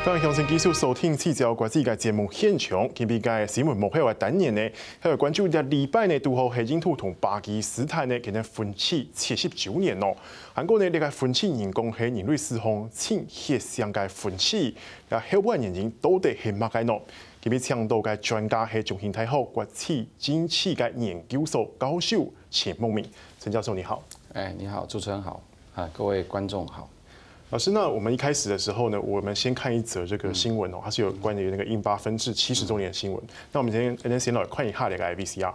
当然，相信继续收听四条国际嘅节目现场，今日嘅新闻幕后嘅单元呢，还有关注一礼拜呢，拄好黑印度同巴基斯坦呢，今日分起79年咯。韩国呢，呢个分起人工系人类史上前血相嘅分起，啊，后半原因到底系乜嘅咯？今日请到嘅专家系中兴大学国际经济嘅研究所教授钱梦明，陈教授你好。你好，主持人好，各位观众好。老师，那我们一开始的时候呢，我们先看一则这个新闻哦，它是有关于那个印巴分治70周年的新闻。那我们今天先来看一下那个 IBC 啊。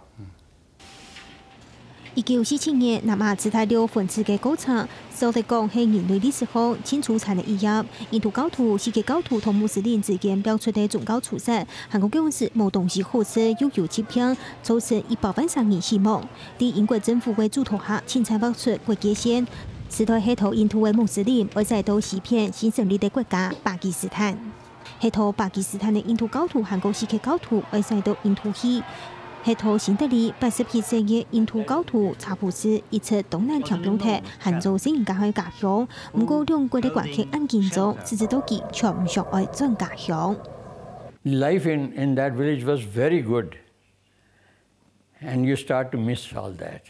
1947年，南亚次大陆分治嘅过程，所嚟讲系人类历史上清楚产嘅一页。印度教徒、锡嘅教徒同穆斯林之间标出嘅宗教出身，韩国嘅是冇东西好食，又有欺骗，造成100万人死亡。在英国政府嘅主导下，清查爆出国界线。时代系统印度嘅穆斯林而再到西片新成立嘅国家巴基斯坦，系统巴基斯坦嘅印度教徒、韩国锡嘅教徒而再到印度去，系统新德里80%嘅印度教徒查普斯一出東南強標題，韓做成家鄉家鄉，不過兩國嘅關係按緊張，直至到佢全唔想愛轉家鄉。Life in that village was very good, and you start to miss all that.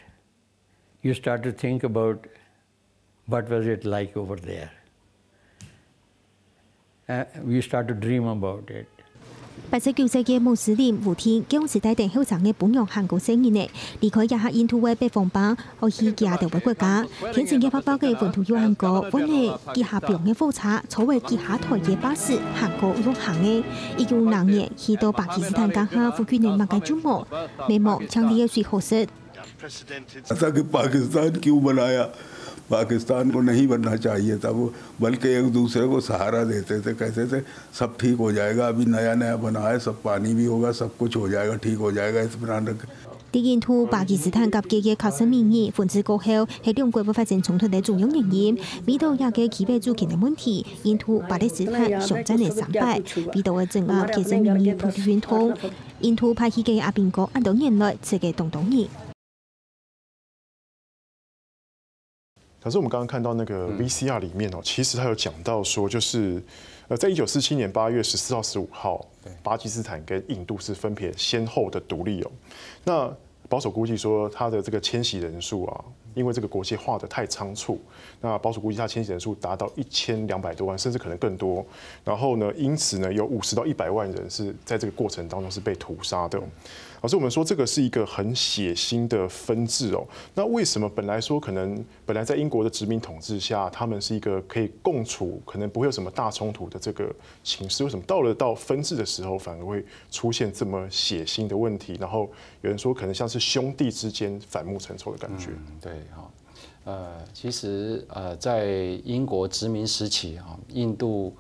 You start to think about what was it like over there? We start to dream about it. 89歲嘅穆斯林胡天，將時代定後生嘅本洋韓國成員呢，離開一下印度嘅北方邦，去其他嘅國家。天前嘅發包嘅本土有韓國，本嚟其他邊嘅火車，作為其他台嘅巴士，韓國用行嘅。1992年去到巴基斯坦家下，附近嘅麥加朱莫，美墨搶啲嘅水好食。पाकिस्तान को नहीं बनना चाहिए था वो, बल्कि एक दूसरे को सहारा देते थे, कहते थे सब ठीक हो जाएगा, अभी नया नया बना है, सब पानी भी होगा, सब कुछ हो जाएगा, ठीक हो जाएगा, इत्मीनान रखें। 在印度、巴基斯坦及佢嘅靠山民意分治過後，係兩國不發展衝突嘅重要原因。面對也嘅基本主權嘅問題，印度、巴基斯坦相爭嘅3敗，面對嘅鎮壓其實民意普遍認同。印度派去嘅阿賓國按多年來持嘅動動議。可是我们刚刚看到那个 VCR 里面哦，其实他有讲到说，就是在1947年8月14号、15号，巴基斯坦跟印度是分别先后的独立哦。那保守估计说，它的这个迁徙人数啊，因为这个国界划得太仓促，那保守估计它迁徙人数达到1200多万，甚至可能更多。然后呢，因此呢，有50到100万人是在这个过程当中是被屠杀的。老师，我们说这个是一个很血腥的分治哦。那为什么本来说可能本来在英国的殖民统治下，他们是一个可以共处，可能不会有什么大冲突的这个形势，为什么到分治的时候反而会出现这么血腥的问题？然后有人说可能像是兄弟之间反目成仇的感觉。对哈，其实在英国殖民时期啊，印度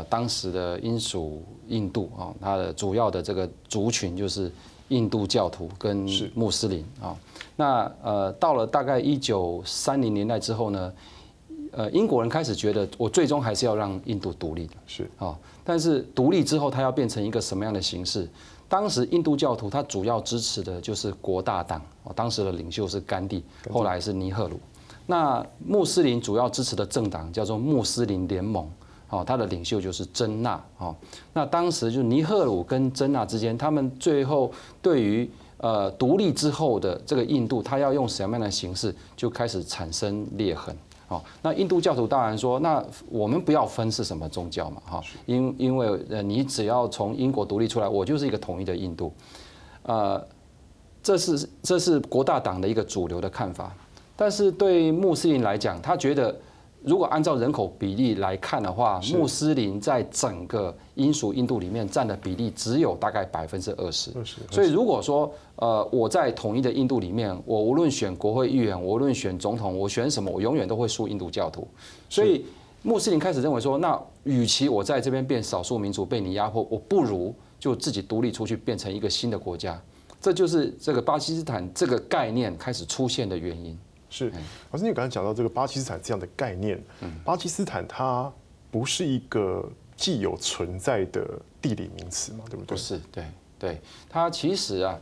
当时的英属印度啊，它的主要的这个族群就是印度教徒跟穆斯林啊，那到了大概1930年代之后呢，英国人开始觉得我最终还是要让印度独立的，是啊，但是独立之后，它要变成一个什么样的形式？当时印度教徒他主要支持的就是国大党，当时的领袖是甘地，后来是尼赫鲁。那穆斯林主要支持的政党叫做穆斯林联盟。他的领袖就是真纳，那当时就尼赫鲁跟真纳之间，他们最后对于独立之后的这个印度，他要用什么样的形式，就开始产生裂痕。那印度教徒当然说，那我们不要分是什么宗教嘛，因为你只要从英国独立出来，我就是一个统一的印度，这是国大党的一个主流的看法，但是对穆斯林来讲，他觉得。如果按照人口比例来看的话，穆斯林在整个英属印度里面占的比例只有大概20%。所以如果说我在统一的印度里面，我无论选国会议员，我无论选总统，我选什么，我永远都会输印度教徒。所以穆斯林开始认为说，那与其我在这边变少数民族被你压迫，我不如就自己独立出去，变成一个新的国家。这就是这个巴基斯坦这个概念开始出现的原因。是，老师，你刚才讲到这个巴基斯坦这样的概念，巴基斯坦它不是一个既有存在的地理名词嘛，对不对？不是，对，它其实啊，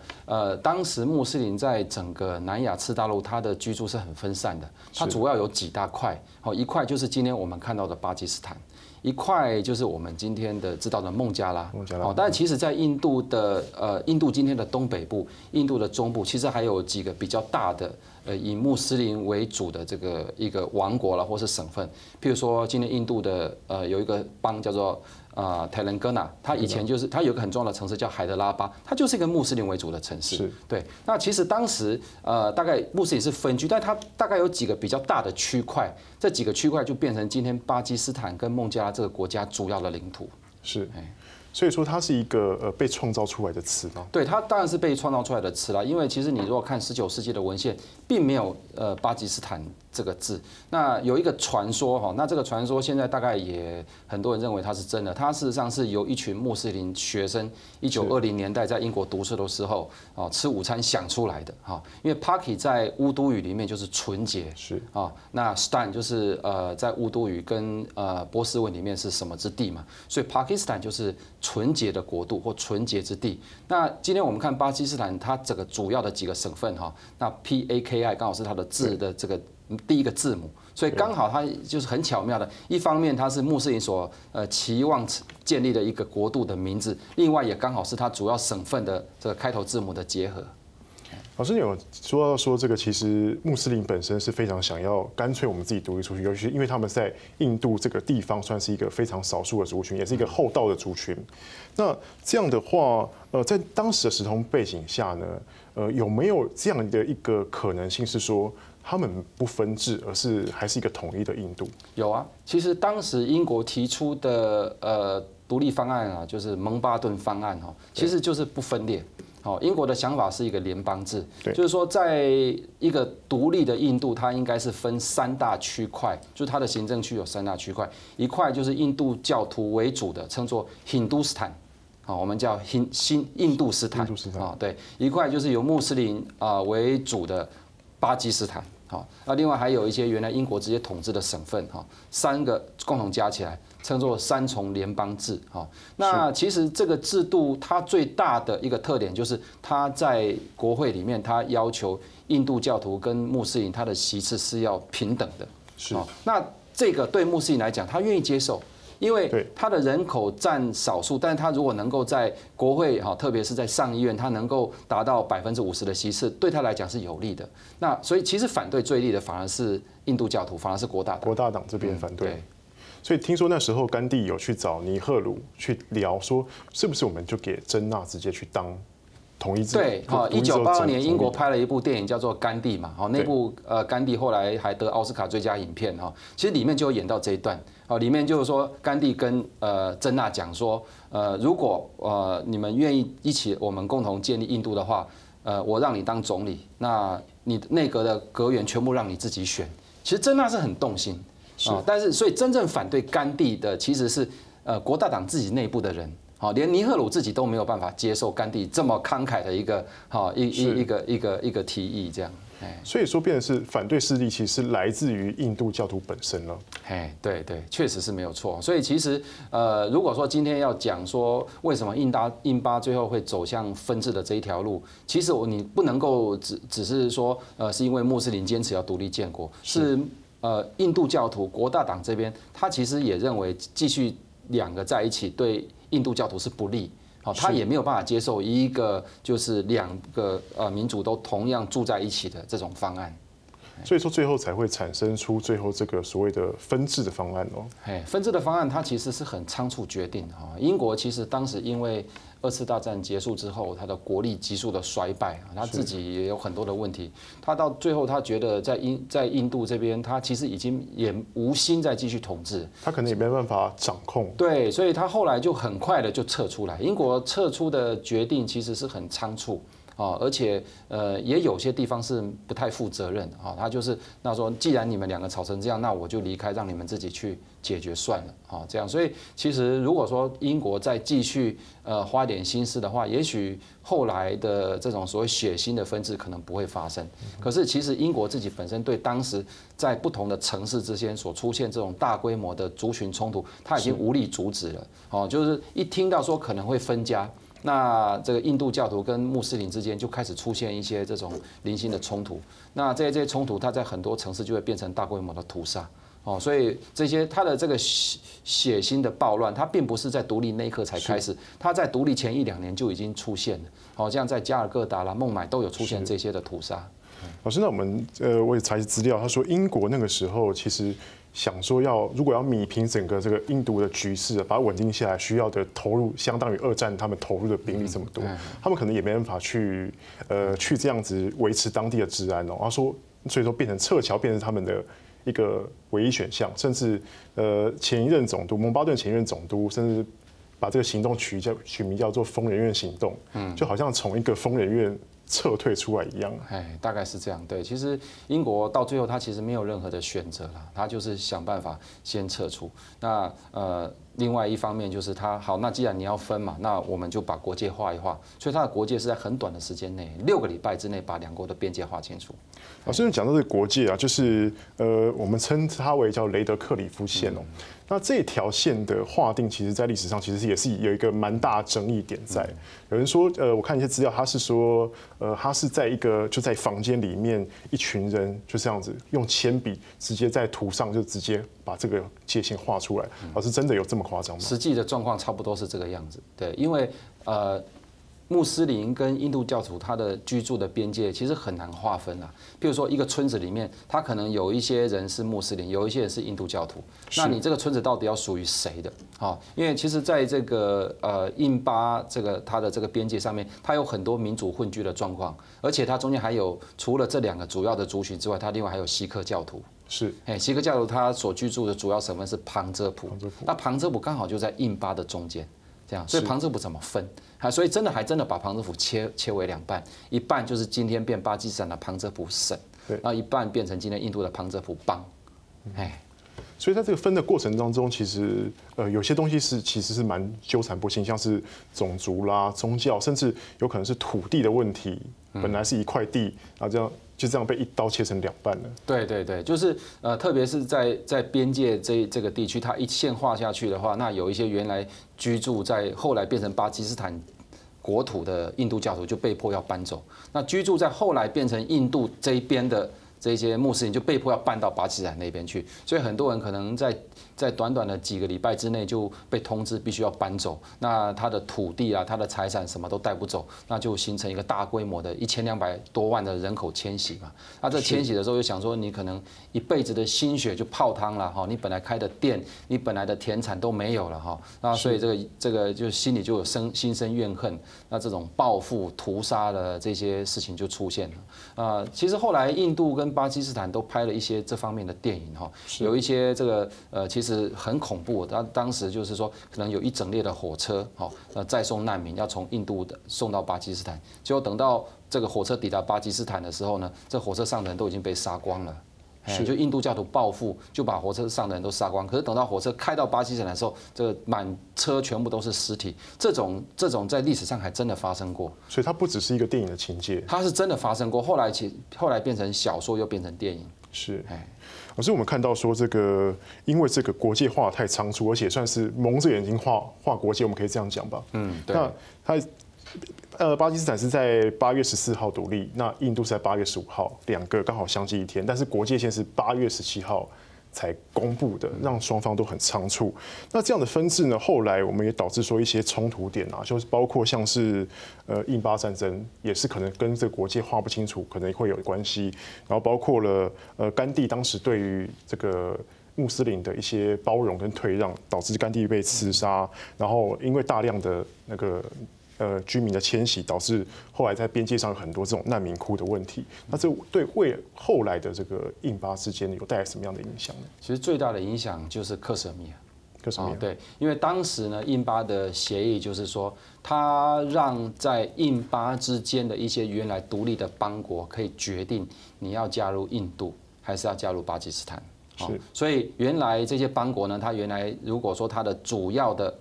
当时穆斯林在整个南亚次大陆，它的居住是很分散的，它主要有几大块，一块就是今天我们看到的巴基斯坦，一块就是我们今天的知道的孟加拉，但其实在印度的印度今天的东北部、印度的中部，其实还有几个比较大的以穆斯林为主的这个一个王国啦，或是省份。譬如说，今天印度的有一个邦叫做Telangana， 它以前就是它有一个很重要的城市叫海德拉巴，它就是一个穆斯林为主的城市。对。那其实当时大概穆斯林是分居，但它大概有几个比较大的区块，这几个区块就变成今天巴基斯坦跟孟加拉这个国家主要的领土。是。所以说它是一个被创造出来的词吗？对，它当然是被创造出来的词啦。因为其实你如果看19世纪的文献，并没有巴基斯坦这个字。那有一个传说哈，那这个传说现在大概也很多人认为它是真的。它事实上是由一群穆斯林学生1920年代在英国读书的时候吃午餐想出来的哈。因为 Paki 在乌都语里面就是纯洁，是啊，那 Stan 就是在乌都语跟波斯文里面是什么之地嘛，所以 Pakistan 就是纯洁的国度或纯洁之地。那今天我们看巴基斯坦，它整个主要的几个省份哈，那 PAKI 刚好是它的字的这个第一个字母，所以刚好它就是很巧妙的，一方面它是穆斯林所期望建立的一个国度的名字，另外也刚好是它主要省份的这个开头字母的结合。老师，你有说到说这个，其实穆斯林本身是非常想要干脆我们自己独立出去，尤其是因为他们在印度这个地方算是一个非常少数的族群，也是一个后道的族群。那这样的话，在当时的时空背景下呢，有没有这样的一个可能性是说，他们不分治，而是还是一个统一的印度？有啊，其实当时英国提出的独立方案啊，就是蒙巴顿方案哈，其实就是不分裂。英国的想法是一个联邦制，就是说，在一个独立的印度，它应该是分3大区块，就是它的行政区有3大区块，一块就是印度教徒为主的，称作 Hindustan， 我们叫新印度斯坦，对，一块就是由穆斯林为主的巴基斯坦。那另外还有一些原来英国直接统治的省份，3个共同加起来称作3重联邦制。那其实这个制度它最大的一个特点就是它在国会里面，它要求印度教徒跟穆斯林他的席次是要平等的。是。那这个对穆斯林来讲，他愿意接受。因为他的人口占少数，但是他如果能够在国会特别是在上议院，他能够达到50%的席次，对他来讲是有利的。那所以其实反对最利的反而是印度教徒，反而是国大党。国大党这边反对。所以听说那时候甘地有去找尼赫鲁去聊，说是不是我们就给珍娜直接去当统一制？对，1982年英国拍了一部电影叫做《甘地》嘛，那部甘地后来还得奥斯卡最佳影片哈，其实里面就有演到这一段。里面就是说，甘地跟珍娜讲说，如果你们愿意一起我们共同建立印度的话，我让你当总理，那你内阁的阁员全部让你自己选。其实珍娜是很动心但是所以真正反对甘地的其实是国大党自己内部的人。连尼赫鲁自己都没有办法接受甘地这么慷慨的一个提议，这样。所以说，变成是反对势力，其实是来自于印度教徒本身了。对，确实是没有错。所以其实如果说今天要讲说为什么印巴最后会走向分治的这一条路，其实你不能够只是说是因为穆斯林坚持要独立建国，是印度教徒国大党这边，他其实也认为继续2个在一起对印度教徒是不利。他也没有办法接受一个就是2个民族都同样住在一起的这种方案，所以说最后才会产生出最后这个所谓的分治的方案哦。分治的方案它其实是很仓促决定的英国其实当时因为2次大战结束之后，他的国力急速的衰败，他自己也有很多的问题。他到最后，他觉得在印度这边，他其实已经也无心再继续统治，他可能也没办法掌控。对，所以他后来就很快的就撤出来。英国撤出的决定其实是很仓促。而且也有些地方是不太负责任他就是那说，既然你们2个吵成这样，那我就离开，让你们自己去解决算了这样。所以其实如果说英国再继续花一点心思的话，也许后来的这种所谓血腥的分治可能不会发生。可是其实英国自己本身对当时在不同的城市之间所出现这种大规模的族群冲突，他已经无力阻止了就是一听到说可能会分家。那这个印度教徒跟穆斯林之间就开始出现一些这种零星的冲突，那这些冲突，它在很多城市就会变成大规模的屠杀，哦，所以这些他的这个血腥的暴乱，它并不是在独立那一刻才开始，它在独立前1、2年就已经出现了。好像在加尔各答啦、孟买都有出现这些的屠杀。老师，那我也查一些资料，他说英国那个时候其实想说如果要弭平整个这个印度的局势，把它稳定下来，需要的投入相当于2战他们投入的兵力这么多，他们可能也没办法去这样子维持当地的治安哦。他说，所以说变成撤侨变成他们的一个唯一选项，甚至前一任总督蒙巴顿前一任总督，甚至把这个行动取名叫做疯人院行动，就好像从一个疯人院撤退出来一样。大概是这样。对，其实英国到最后他其实没有任何的选择了，他就是想办法先撤出。那另外一方面就是好，那既然你要分嘛，那我们就把国界画一画。所以它的国界是在很短的时间内，6个礼拜之内把2国的边界划清楚。老师讲到这个国界啊，就是我们称它为叫雷德克里夫线哦。那这条线的划定，其实在历史上其实也是有一个蛮大的争议点在。有人说，我看一些资料，他是说，他是在就在房间里面，一群人就这样子用铅笔直接在图上就直接把这个界限画出来。老师真的有这么夸张吗？实际的状况差不多是这个样子。对，因为穆斯林跟印度教徒他的居住的边界其实很难划分啊。譬如说一个村子里面，他可能有一些人是穆斯林，有一些人是印度教徒。那你这个村子到底要属于谁的？因为其实在这个印巴它的这个边界上面，它有很多民族混居的状况，而且它中间还有除了这2个主要的族群之外，它另外还有锡克教徒。是，锡克教徒他所居住的主要省份是旁遮普，那旁遮普刚好就在印巴的中间。这样，所以旁遮普怎么分？所以真的把旁遮普切为2半，一半就是今天变巴基斯坦的旁遮普省，然后一半变成今天印度的旁遮普邦。所以在这个分的过程当中，其实有些东西其实是蛮纠缠不清，像是种族啦、宗教，甚至有可能是土地的问题。本来是一块地，然后就这样被一刀切成2半了。对，就是特别是在边界这个地区，它一线划下去的话，那有一些原来居住在后来变成巴基斯坦国土的印度教徒就被迫要搬走，那居住在后来变成印度这一边的这些穆斯林就被迫要搬到巴基斯坦那边去，所以很多人可能在短短的几个礼拜之内就被通知必须要搬走，那他的土地啊、他的财产什么都带不走，那就形成一个大规模的1200多万的人口迁徙嘛。那这迁徙的时候就想说，你可能一辈子的心血就泡汤了哈，你本来开的店、你本来的田产都没有了哈，那所以这个就心里就有心生怨恨，那这种报复、屠杀的这些事情就出现了。其实后来印度跟巴基斯坦都拍了一些这方面的电影哈，有一些其实很恐怖。当时就是说，可能有一整列的火车，载送难民要从印度送到巴基斯坦，结果等到这个火车抵达巴基斯坦的时候呢，这火车上的人都已经被杀光了。就印度教徒报复，就把火车上的人都杀光。可是等到火车开到巴基斯坦的时候，这个满车全部都是尸体。这种在历史上还真的发生过。所以它不只是一个电影的情节，它是真的发生过。后来变成小说，又变成电影。是。可是我们看到说，因为这个国界画太仓促，而且算是蒙着眼睛画国界，我们可以这样讲吧？对。那巴基斯坦是在8月14号独立，那印度是在8月15号，2个刚好相继一天，但是国界线是8月17号才公布的，让双方都很仓促。那这样的分治呢，后来我们也导致说一些冲突点啊，就是包括像是印巴战争，也是可能跟这个国界划不清楚，可能会有关系。然后包括了甘地当时对于这个穆斯林的一些包容跟退让，导致甘地被刺杀，然后因为大量的居民的迁徙，导致后来在边界上有很多这种难民窟的问题。那这对后来的这个印巴之间有带来什么样的影响呢？其实最大的影响就是克什米尔。对，因为当时呢，印巴的协议就是说，它让在印巴之间的一些原来独立的邦国可以决定你要加入印度还是要加入巴基斯坦。所以原来这些邦国呢，它原来如果说它的主要的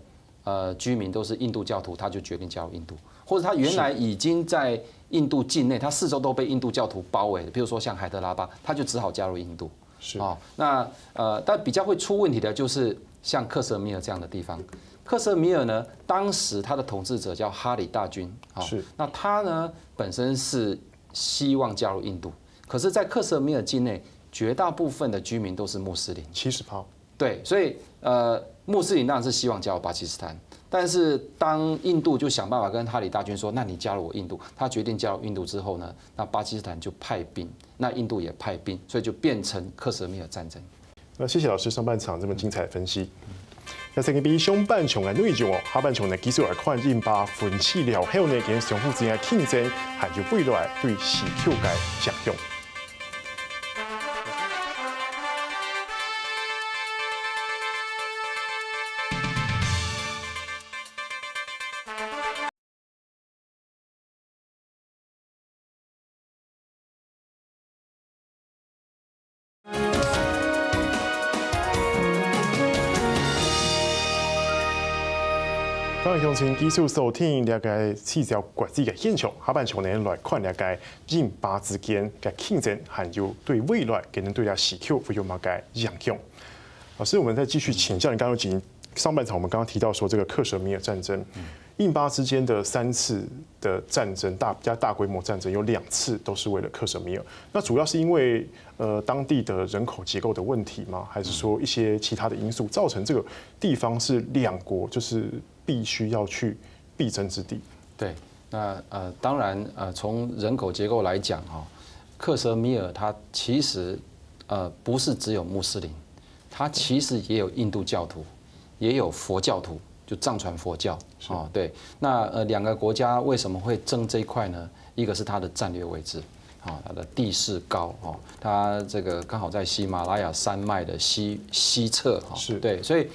居民都是印度教徒，他就决定加入印度，或者他原来已经在印度境内，他四周都被印度教徒包围了，比如说像海德拉巴，他就只好加入印度。但比较会出问题的就是像克什米尔这样的地方。克什米尔呢，当时他的统治者叫哈里大军，那他呢本身是希望加入印度，可是，在克什米尔境内绝大部分的居民都是穆斯林，70%。对，所以穆斯林当然是希望加入巴基斯坦，但是当印度就想办法跟哈里大军说，那你加入我印度，他决定加入印度之后呢，那巴基斯坦就派兵，那印度也派兵，所以就变成克什米尔战争。那谢谢老师上半场这么精彩的分析。那成比上半场的内容下半场呢继续来看印巴分析了后呢，跟相互之间的竞争，还有未来对市口的影响。欢迎乡亲继续收听了解四条国际的现象。下半场呢来看了解印巴之间的竞争，还有对未来可能对它市口会有哪个影响。老师，我们再继续请教你，刚刚进行上半场，我们刚刚提到说这个克什米尔战争，印巴之间的3次的战争，大规模战争有2次都是为了克什米尔。那主要是因为当地的人口结构的问题吗？还是说一些其他的因素造成这个地方是2国就是必须要去必争之地？对，那当然从人口结构来讲哈，克什米尔它其实不是只有穆斯林，它其实也有印度教徒，也有佛教徒，就藏传佛教哦。对，那2个国家为什么会争这一块呢？一个是它的战略位置。它的地势高哦，它这个刚好在喜马拉雅山脉的西侧哈，对，所以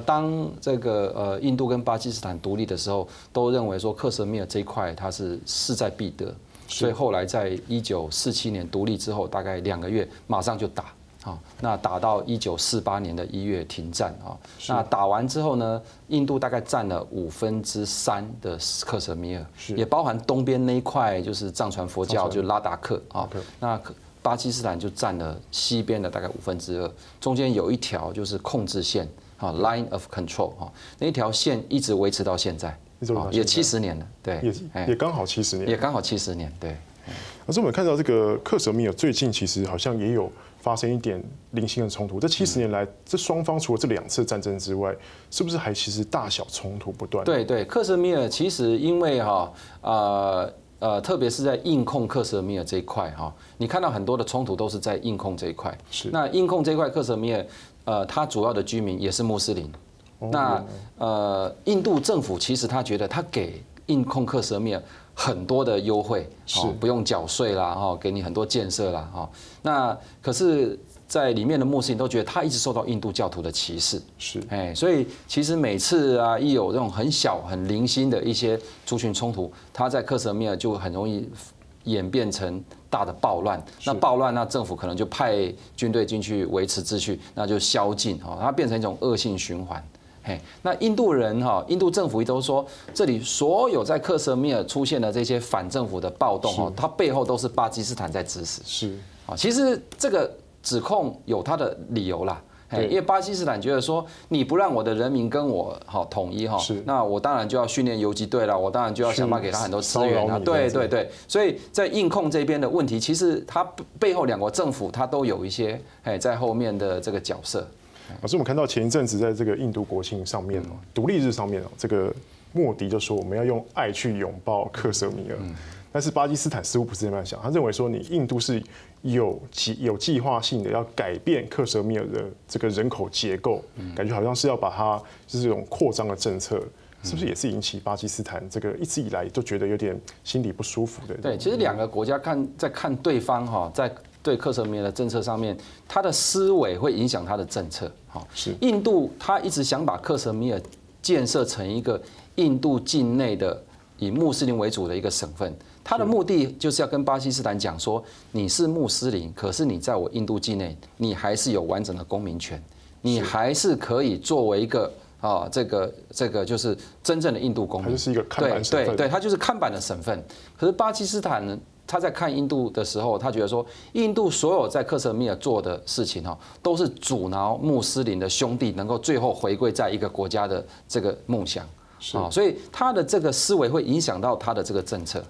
当这个印度跟巴基斯坦独立的时候，都认为说克什米尔这一块它是势在必得，所以后来在1947年独立之后，大概2个月马上就打。好，那打到1948年的1月停战啊。那打完之后呢，印度大概占了3/5的克什米尔，也包含东边那一块就是藏传佛教，就是拉达克啊。那巴基斯坦就占了西边的大概2/5，中间有一条就是控制线啊 ，line of control 啊，那一条线一直维持到现在，也70年了，对，也刚好70年，也刚好70年，对。可是我们看到这个克什米尔最近其实好像也有发生一点零星的冲突。这70年来，这双方除了这2次战争之外，是不是还其实大小冲突不断？对，克什米尔其实因为特别是在印控克什米尔这一块哈，你看到很多的冲突都是在印控这一块。是。那印控这一块克什米尔，它主要的居民也是穆斯林。那印度政府其实他觉得他给印控克什米尔很多的优惠，不用缴税啦，给你很多建设啦，那可是，在里面的穆斯林都觉得他一直受到印度教徒的歧视，所以其实每次一有这种很小很零星的一些族群冲突，他在克什米尔就很容易演变成大的暴乱。那暴乱，那政府可能就派军队进去维持秩序，那就宵禁，它变成一种恶性循环。那印度人印度政府都说，这里所有在克什米尔出现的这些反政府的暴动它背后都是巴基斯坦在指使。其实这个指控有它的理由啦，因为巴基斯坦觉得说，你不让我的人民跟我统一那我当然就要训练游击队了，我当然就要想办法给他很多资源啊。对，所以在印控这边的问题，其实它背后2国政府它都有一些在后面的这个角色。老师，我们看到前一阵子在这个印度国庆上面独立日上面这个莫迪就说我们要用爱去拥抱克什米尔，但是巴基斯坦似乎不是这样想，他认为说你印度是有计划性的要改变克什米尔的这个人口结构，感觉好像是要把它就是这种扩张的政策。是不是也是引起巴基斯坦这个一直以来都觉得有点心里不舒服的？对，其实2个国家在看对方在对克什米尔的政策上面，他的思维会影响他的政策。印度他一直想把克什米尔建设成一个印度境内的以穆斯林为主的一个省份，他的目的就是要跟巴基斯坦讲说，你是穆斯林，可是你在我印度境内，你还是有完整的公民权，你还是可以作为一个这个就是真正的印度公民，它就是一个看板省份。对，它就是看板的省份。可是巴基斯坦呢？他在看印度的时候，他觉得说，印度所有在克什米尔做的事情都是阻挠穆斯林的兄弟能够最后回归在一个国家的这个梦想。所以他的这个思维会影响到他的这个政策。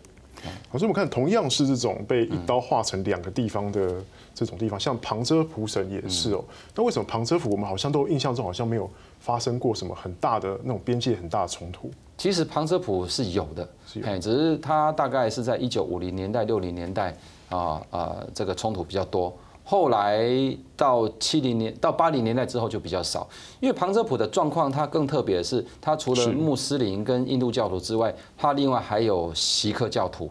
老师，我们看同样是这种被一刀划成2个地方的这种地方，像旁遮普省也是哦。那为什么旁遮普我们好像都印象中好像没有发生过什么很大的那种边界很大的冲突？其实旁遮普是有的，只是它大概是在1950年代、60年代这个冲突比较多。后来到70年到80年代之后就比较少，因为旁遮普的状况它更特别的是，它除了穆斯林跟印度教徒之外，它另外还有锡克教徒。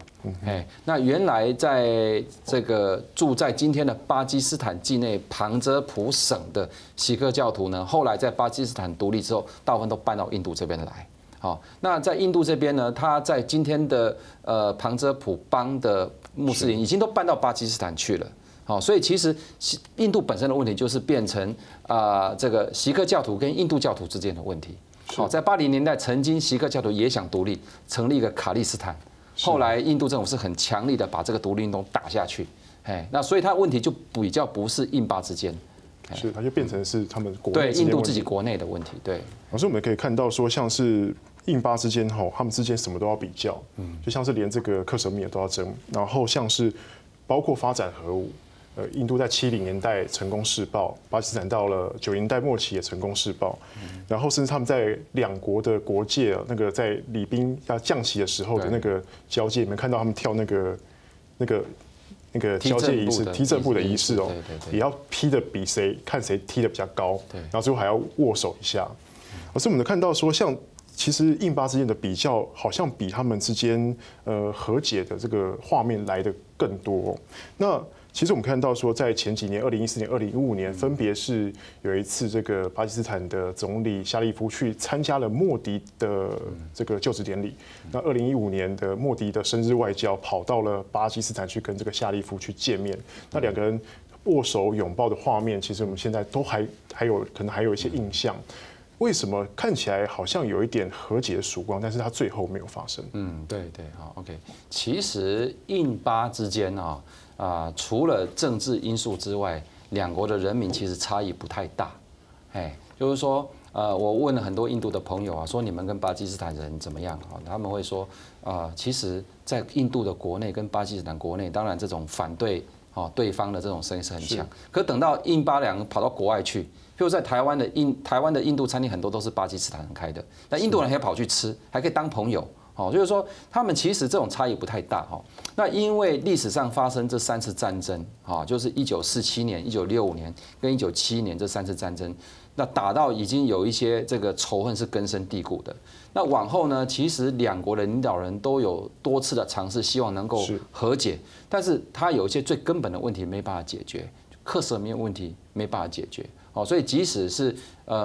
那原来在这个住在今天的巴基斯坦境内旁遮普省的锡克教徒呢，后来在巴基斯坦独立之后，大部分都搬到印度这边来。好，那在印度这边呢，他在今天的旁遮普邦的穆斯林已经都搬到巴基斯坦去了。好，所以其实印度本身的问题就是变成这个锡克教徒跟印度教徒之间的问题。好，在80年代曾经锡克教徒也想独立，成立一个卡利斯坦，后来印度政府是很强力的把这个独立运动打下去。那所以它问题就比较不是印巴之间，是它就变成是他们国内对印度自己国内的问题。对，老师我们可以看到说像是印巴之间他们之间什么都要比较，就像是连这个克什米尔都要争，然后像是包括发展核武。印度在70年代成功试爆，巴基斯坦到了90年代末期也成功试爆，然后甚至他们在2国的国界那个在礼宾要降旗的时候的那个交界，你们看到他们跳那个交界仪式、踢正步的仪式哦，也要劈的比看谁踢的比较高，然后最后还要握手一下。而是我们看到说，像其实印巴之间的比较，好像比他们之间和解的这个画面来的更多。那其实我们看到说，在前几年，2014年、2015年，分别是有一次这个巴基斯坦的总理夏利夫去参加了莫迪的这个就职典礼。那2015年的莫迪的生日外交跑到了巴基斯坦去跟这个夏利夫去见面，那2个人握手拥抱的画面，其实我们现在都还有可能还有一些印象。为什么看起来好像有一点和解的曙光，但是它最后没有发生？对，好 ，OK。其实印巴之间除了政治因素之外，2国的人民其实差异不太大。就是说，我问了很多印度的朋友说你们跟巴基斯坦人怎么样？他们会说，其实，在印度的国内跟巴基斯坦国内，当然这种反对对方的这种声音是很强。可等到印巴2个跑到国外去，譬如在台湾的印度餐厅很多都是巴基斯坦人开的，那印度人还跑去吃，还可以当朋友。就是说他们其实这种差异不太大。那因为历史上发生这3次战争，就是1947年、1965年跟1971年这3次战争，那打到已经有一些这个仇恨是根深蒂固的。那往后呢，其实2国的领导人都有多次的尝试，希望能够和解，但是他有一些最根本的问题没办法解决，克什米尔问题没办法解决。所以即使是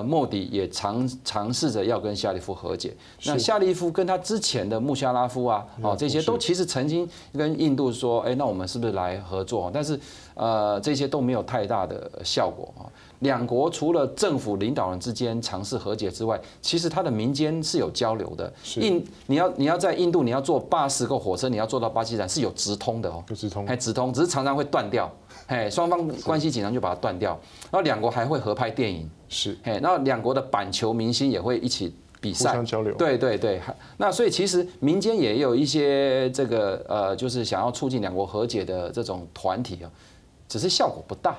莫迪也尝试着要跟夏利夫和解，那夏利夫跟他之前的穆夏拉夫这些都其实曾经跟印度说，那我们是不是来合作？但是这些都没有太大的效果。2国除了政府领导人之间尝试和解之外，其实他的民间是有交流的。你要在印度你要坐80个火车，你要坐到巴基斯坦是有直通的有直通，只是常常会断掉。双方关系紧张就把它断掉，然后2国还会合拍电影，然后2国的板球明星也会一起比赛，互相交流。对，那所以其实民间也有一些这个就是想要促进2国和解的这种团体只是效果不大。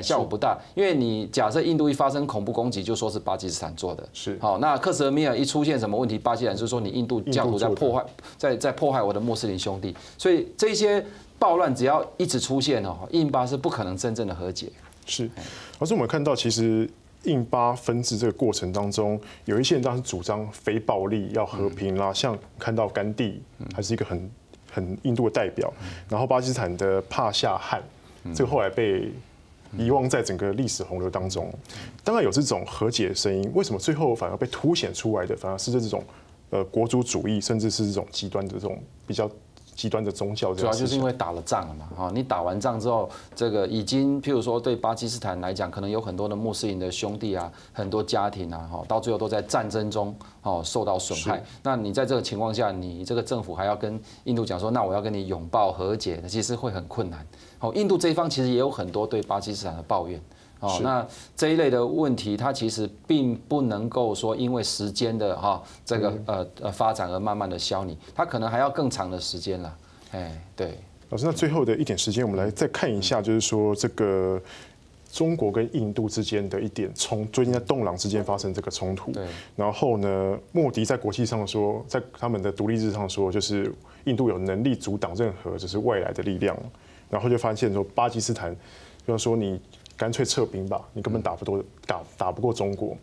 效果不大，因为你假设印度一发生恐怖攻击，就说是巴基斯坦做的，好，那克什米尔一出现什么问题，巴基斯坦就说你印度教徒在迫害我的穆斯林兄弟，所以这些暴乱只要一直出现印巴是不可能真正的和解。是，而是我们看到其实印巴分治这个过程当中，有一些人当然主张非暴力要和平啦，像看到甘地还是一个很印度的代表，然后巴基斯坦的帕夏汗，这个后来被遗忘在整个历史洪流当中。当然有这种和解的声音，为什么最后反而被凸显出来的，反而是这种国族主义，甚至是这种极端的这种比较极端的宗教？主要就是因为打了仗了嘛，你打完仗之后，这个已经譬如说对巴基斯坦来讲，可能有很多的穆斯林的兄弟很多家庭到最后都在战争中受到损害。那你在这个情况下，你这个政府还要跟印度讲说，那我要跟你拥抱和解，其实会很困难。印度这一方其实也有很多对巴基斯坦的抱怨。那这一类的问题，它其实并不能够说因为时间的这个发展而慢慢的消弭，它可能还要更长的时间啦。对。老师，那最后的一点时间，我们来再看一下，就是说这个中国跟印度之间的一点最近在洞朗之间发生这个冲突。对。然后呢，莫迪在国际上说，在他们的独立日上说，就是印度有能力阻挡任何就是外来的力量。然后就发现说，巴基斯坦就说你干脆撤兵吧，你根本打不过中国。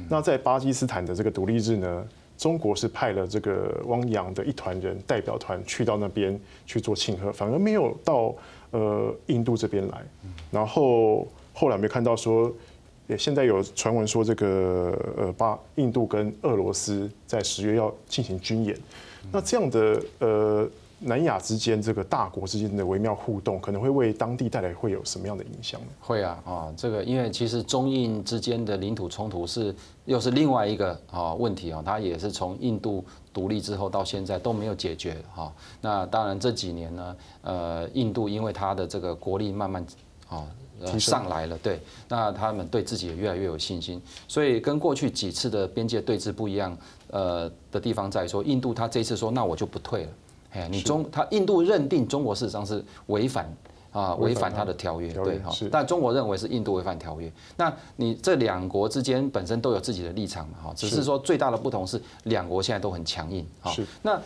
那在巴基斯坦的这个独立日呢？中国是派了这个汪洋的一团人代表团去到那边去做庆贺，反而没有到印度这边来。然后后来我们看到说，现在有传闻说这个印度跟俄罗斯在10月要进行军演。那这样的南亚之间这个大国之间的微妙互动，可能会为当地带来会有什么样的影响呢？会啊，这个因为其实中印之间的领土冲突又是另外一个问题它也是从印度独立之后到现在都没有解决那当然这几年呢，印度因为它的这个国力慢慢上来了，对，那他们对自己也越来越有信心，所以跟过去几次的边界对峙不一样的地方在于说，印度他这一次说那我就不退了。印度认定中国事实上是违反他的条约，对但中国认为是印度违反条约。那你这两国之间本身都有自己的立场嘛，只是说最大的不同是两国现在都很强硬。那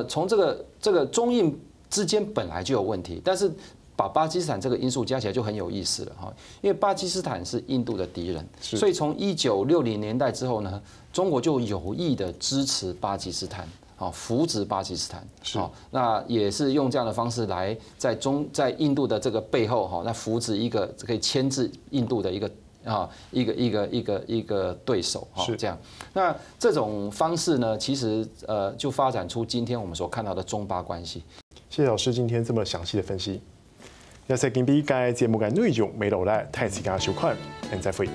从这个中印之间本来就有问题，但是把巴基斯坦这个因素加起来就很有意思了因为巴基斯坦是印度的敌人，所以从1960年代之后呢，中国就有意的支持巴基斯坦。扶植巴基斯坦，那也是用这样的方式来在印度的这个背后那扶植一个可以牵制印度的一个对手这样。那这种方式呢，其实就发展出今天我们所看到的中巴关系。谢谢老师今天这么详细的分析。若是今日嘅節目嘅內容未落嚟，睇時間收看，再會。